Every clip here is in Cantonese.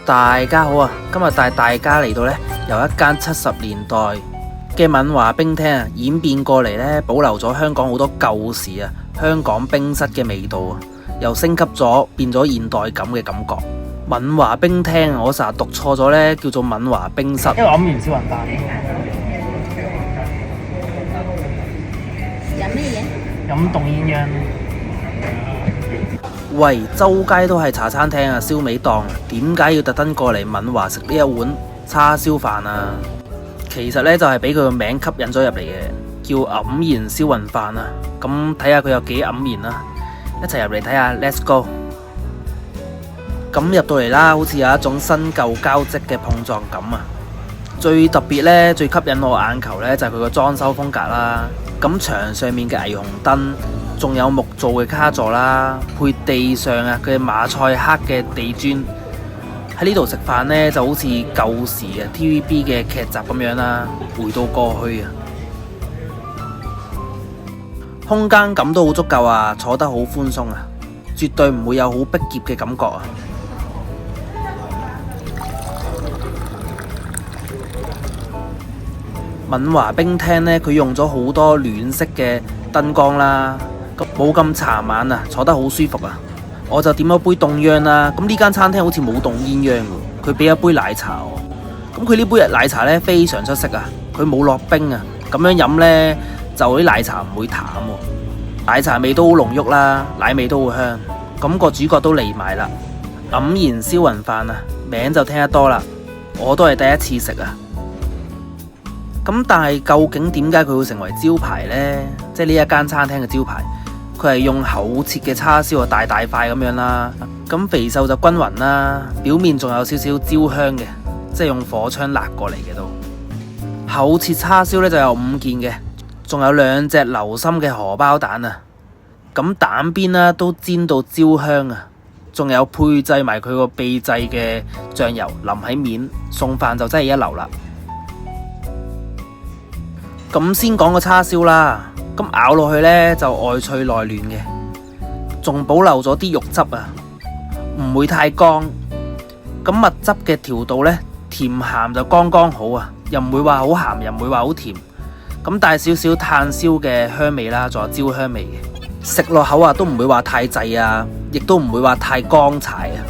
大家好啊！今日帶大家嚟到呢，由一間70年代嘅敏華冰廳啊，演變過嚟呢，保留咗香港好多舊時啊，香港冰室嘅味道啊，又升級咗，變咗現代感嘅感覺。敏華冰廳我成日讀錯咗呢，叫做敏華冰室。因為黯然銷魂飯。飲咩嘢？飲凍鴛鴦。喂，周街都係茶餐廳啊，燒味檔，點解要特登過嚟敏華食呢一碗叉燒飯啊？其實呢，就係俾佢個名吸引咗入嚟嘅，叫黯然銷魂飯啊。咁睇下佢有幾黯然啦，一齊入嚟睇下 ，Let's go。咁入到嚟啦，好似有一種新舊交織嘅碰撞感啊！最特別呢，最吸引我眼球呢，就係佢個裝修風格啦。咁牆上面嘅霓虹燈，仲有木造嘅卡座啦，配地上啊嘅馬賽克嘅地磚。喺呢度食飯呢，就好似舊時嘅 TVB 嘅劇集咁樣啦，回到過去啊！空間感都好足夠啊，坐得好寬鬆啊，絕對唔會有好逼仄嘅感覺啊！敏華冰廳呢，佢用咗好多暖色嘅燈光啦，冇咁殘眼啊，坐得好舒服啊！我就點咗杯凍鴛啦，咁呢間餐廳好似冇凍鴛鴦喎，佢俾一杯奶茶喎。咁佢呢杯奶茶呢，非常出色啊，佢冇落冰啊，咁樣飲呢，就啲奶茶唔會淡喎，奶茶味都好濃郁啦，奶味都好香，咁個主角都嚟埋啦，黯然銷魂飯啊，名就聽得多啦，我都係第一次食啊！咁但係究竟點解佢會成為招牌呢？即係呢一間餐廳嘅招牌，佢係用厚切嘅叉燒啊，大大塊咁樣啦。咁肥瘦就均勻啦，表面仲有少少焦香嘅，即係用火槍辣過嚟嘅都。厚切叉燒呢就有5件嘅，仲有2隻流心嘅荷包蛋啊。咁蛋邊啦都煎到焦香啊，仲有配製埋佢個秘製嘅醬油淋喺面，送飯就真係一流啦。咁先講個叉燒啦，咁咬落去呢，就外脆內嫩嘅，仲保留咗啲肉汁啊，唔會太乾。咁蜜汁嘅調度呢，甜鹹就剛剛好啊，又唔會話好鹹，又唔會話好甜。咁帶少少炭燒嘅香味啦，仲有焦香味嘅，食落口啊都唔會話太滯啊，亦都唔會話太乾柴啊。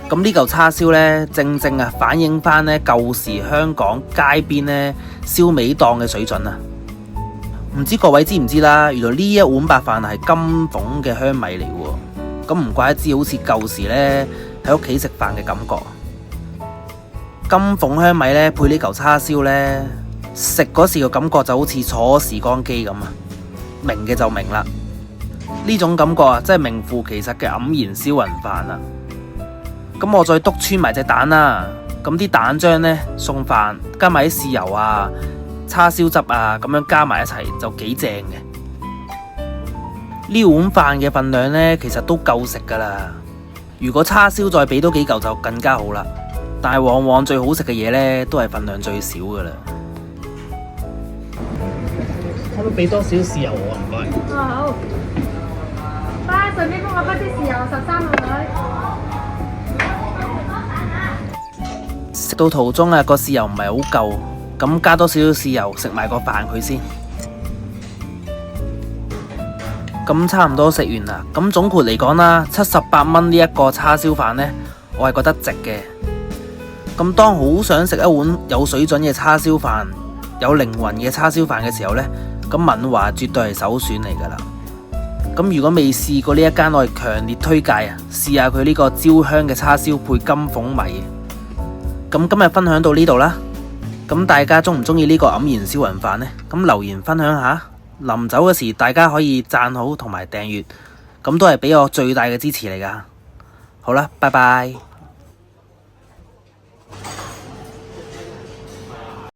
咁呢嚿叉燒呢，正正啊反映翻呢舊時香港街邊呢燒味檔嘅水準啊！唔知各位知唔知啦？原來呢一碗白飯係金鳳嘅香米嚟喎，咁唔怪得知好似舊時呢喺屋企食飯嘅感覺。金鳳香米呢，配呢嚿叉燒呢，食嗰時個感覺就好似坐時光機咁啊！明嘅就明啦，呢種感覺啊，真係名副其實嘅黯然銷魂飯啊！咁我再篤穿埋隻蛋啦，咁啲蛋漿呢，送飯加埋啲豉油啊、叉燒汁啊，咁樣加埋一齊就幾正嘅。呢碗飯嘅份量呢，其實都夠食噶啦。如果叉燒再俾多幾嚿就更加好啦。但係往往最好食嘅嘢呢，都係份量最少噶啦。可唔可以俾多少豉油我？唔該。好。爸，順便幫我加啲豉油13個女。食到途中啊，個豉油唔係好夠。咁加多少少豉油，食埋個飯佢先。咁差唔多食完啦。咁總括嚟講啦，78蚊呢一個叉燒飯呢，我係覺得值嘅。咁當好想食一碗有水準嘅叉燒飯、有靈魂嘅叉燒飯嘅時候呢，咁敏華絕對係首選嚟噶啦。咁如果未試過呢一間，我係強烈推介啊！試下佢呢個焦香嘅叉燒配金鳳米。咁今日分享到呢度啦。咁大家鍾唔鍾意呢個黯然銷魂飯呢？咁留言分享下，臨走嗰時大家可以讚好同埋訂閱，咁都係俾我最大嘅支持嚟噶。好啦，拜拜。